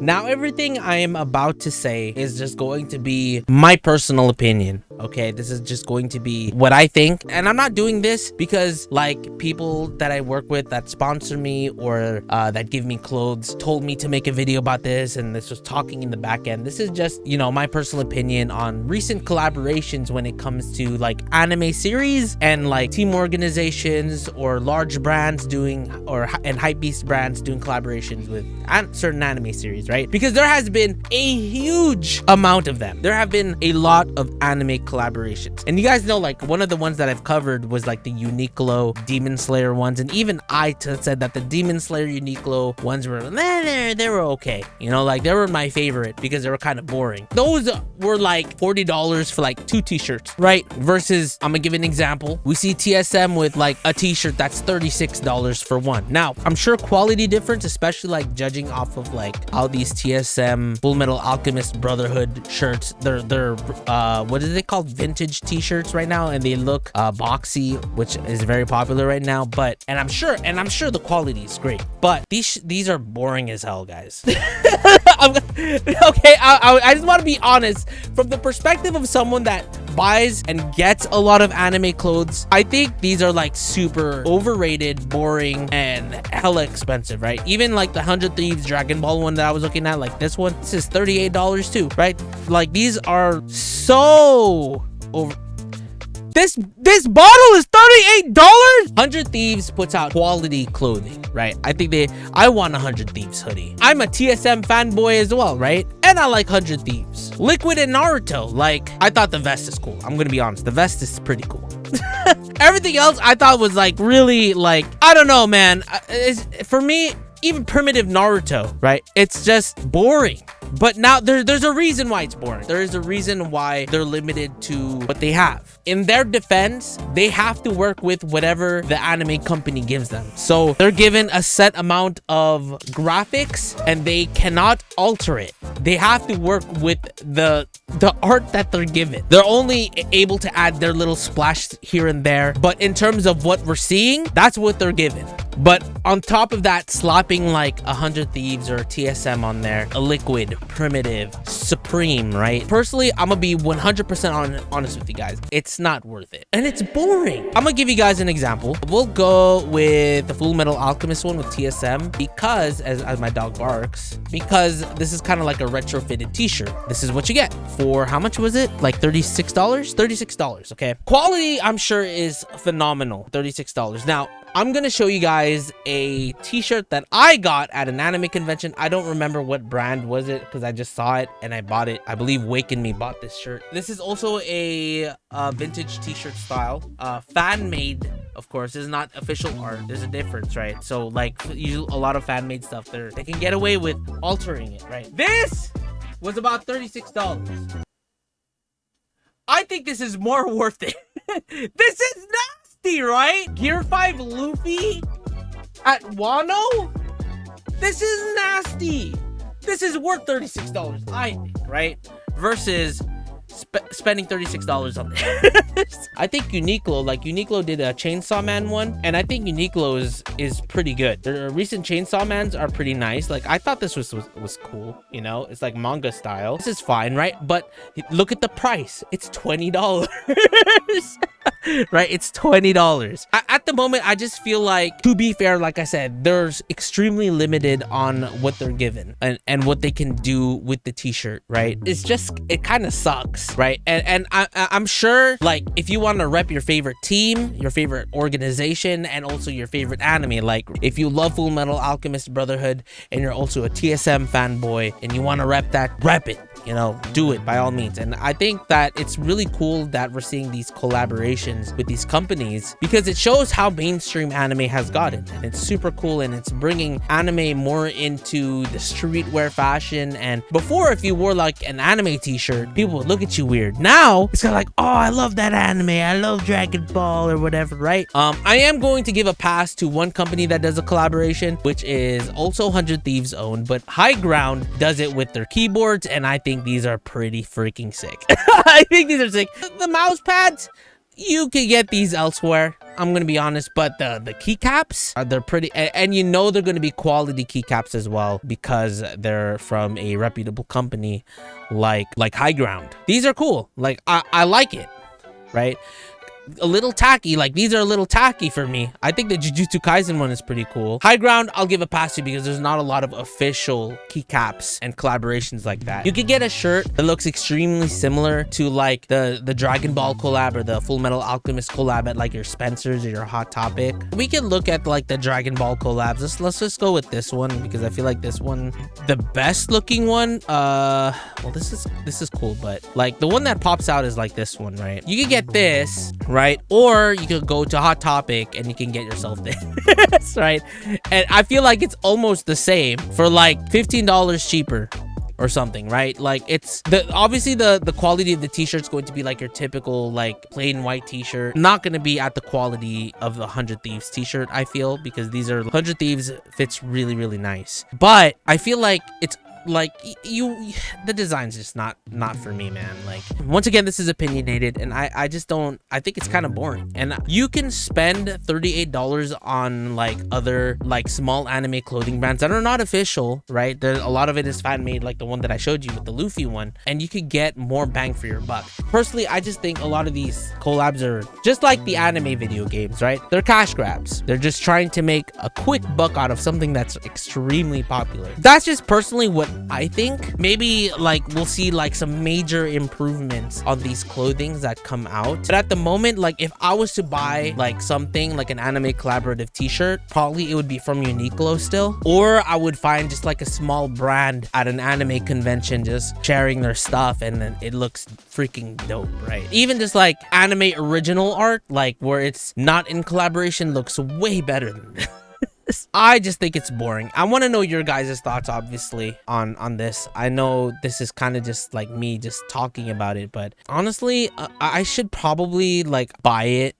Now, everything I am about to say is just going to be my personal opinion. Okay, this is just going to be what I think, and I'm not doing this because like people that I work with that sponsor me or that give me clothes told me to make a video about this, and this was talking in the back end. This is just, you know, my personal opinion on recent collaborations when it comes to like anime series and like team organizations or large brands doing and hypebeast brands doing collaborations with certain anime series, right? Because there has been a huge amount of them. There have been a lot of anime collaborations, and you guys know, like, one of the ones that I've covered was like the Uniqlo Demon Slayer ones, and even I said that the Demon Slayer Uniqlo ones were they were okay, you know, like they were my favorite because they were kind of boring. Those were like $40 for like 2 t-shirts, right? Versus, I'm gonna give an example, we see TSM with like a t-shirt that's $36 for one. Now, I'm sure quality difference, especially like judging off of like how these TSM Full Metal Alchemist Brotherhood shirts, they're what is it called, vintage t-shirts right now, and they look boxy, which is very popular right now. But and I'm sure the quality is great, but these are boring as hell, guys. Okay, I just want to be honest from the perspective of someone that buys and gets a lot of anime clothes. I think these are like super overrated, boring, and hella expensive, right? Even like the 100 Thieves Dragon Ball one that I was looking at, like this one, this is $38 too, right? Like these are so over. This bottle is $38. 100 Thieves puts out quality clothing, right? I want a 100 Thieves hoodie. I'm a TSM fanboy as well, right? And I like 100 Thieves. Liquid and Naruto, like, I thought the vest is cool. I'm gonna be honest, the vest is pretty cool. Everything else I thought was like really, like, I don't know, man. For me, even primitive Naruto, right? It's just boring. But now there's a reason why it's boring. There is a reason why they're limited to what they have. In their defense, they have to work with whatever the anime company gives them. So they're given a set amount of graphics and they cannot alter it. They have to work with the art that they're given. They're only able to add their little splash here and there. But in terms of what we're seeing, that's what they're given. But on top of that, slapping like 100 Thieves or TSM on there, a Liquid, Primitive, Supreme, right? Personally, I'm gonna be 100% honest with you guys. It's not worth it. And it's boring. I'm gonna give you guys an example. We'll go with the Full Metal Alchemist one with TSM because, as my dog barks, because this is kind of like a retrofitted t-shirt. This is what you get for, how much was it? Like $36? $36, okay? Quality, I'm sure, is phenomenal. $36. Now, I'm gonna show you guys a t-shirt that I got at an anime convention. I don't remember what brand was it because I just saw it and I bought it. I believe Waken Me bought this shirt. This is also a vintage t-shirt style, fan made. Of course, this is not official art. There's a difference, right? So like a lot of fan made stuff, they can get away with altering it, right? This was about $36. I think this is more worth it. This is nasty, right? Gear 5 Luffy at Wano? This is nasty. This is worth $36, I think, right? Versus spending $36 on this. I think Uniqlo did a Chainsaw Man one, and I think Uniqlo is pretty good. Their recent Chainsaw Mans are pretty nice. Like, I thought this was cool, you know? It's like manga style. This is fine, right? But look at the price. It's $20. Right? It's $20. At the moment, I just feel like, to be fair, like I said, there's extremely limited on what they're given and what they can do with the t-shirt, right? It's just, it kind of sucks, right? And I'm sure, like, if you want to rep your favorite team, your favorite organization, and also your favorite anime, like if you love Full Metal Alchemist Brotherhood and you're also a TSM fanboy and you want to rep that, rep it. You know, do it by all means. And I think that it's really cool that we're seeing these collaborations with these companies because it shows how mainstream anime has gotten, and it's super cool, and it's bringing anime more into the streetwear fashion. And before, if you wore like an anime t-shirt, people would look at you weird. Now it's kind of like, oh, I love that anime, I love Dragon Ball or whatever, right? I am going to give a pass to one company that does a collaboration, which is also 100 Thieves owned, but High Ground does it with their keyboards, and I think these are pretty freaking sick. I think these are sick. The mouse pads, You can get these elsewhere, I'm gonna be honest, but the keycaps, they're pretty, and you know they're gonna be quality keycaps as well because they're from a reputable company like High Ground. These are cool. Like I like it, right? A little tacky. Like, these are a little tacky for me. I think the Jujutsu Kaisen one is pretty cool. High Ground, I'll give a pass to because there's not a lot of official keycaps and collaborations like that. You could get a shirt that looks extremely similar to like the Dragon Ball collab or the Full Metal Alchemist collab at like your Spencer's or your Hot Topic. We can look at like the Dragon Ball collabs. Let's just go with this one because I feel like this one, the best looking one. Well, this is cool, but like the one that pops out is like this one, right? You could get this, right? Or you could go to Hot Topic and you can get yourself this, right? And I feel like it's almost the same for like $15 cheaper or something, right? Like, it's obviously the quality of the t-shirt's going to be like your typical like plain white t-shirt, not going to be at the quality of the 100 Thieves t-shirt, I feel, because these are 100 Thieves fits really nice, but I feel like it's like the design's just not for me, man. Like, once again, this is opinionated, and I just don't, I think it's kind of boring. And you can spend $38 on like other like small anime clothing brands that are not official, right? There's a lot of it is fan made, like the one that I showed you with the Luffy one, and you could get more bang for your buck. Personally, I just think a lot of these collabs are just like the anime video games, right? They're cash grabs. They're just trying to make a quick buck out of something that's extremely popular. That's just personally what I think. Maybe like we'll see like some major improvements on these clothings that come out, but at the moment, like if I was to buy like something like an anime collaborative t-shirt, probably it would be from Uniqlo still, or I would find just like a small brand at an anime convention just sharing their stuff, and then it looks freaking dope, right? Even just like anime original art, like where it's not in collaboration, looks way better than this. I just think it's boring. I want to know your guys' thoughts, obviously, on this. I know this is kind of just like me just talking about it, but honestly, I should probably like buy it.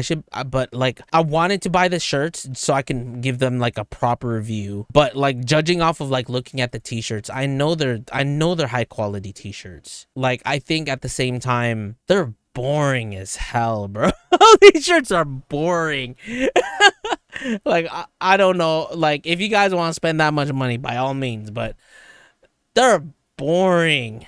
But like I wanted to buy the shirts so I can give them like a proper review. But like judging off of like looking at the t-shirts, I know they're high quality t-shirts. Like, I think at the same time, they're boring as hell, bro. These shirts are boring. Like, I don't know, like if you guys want to spend that much money, by all means, but they're boring.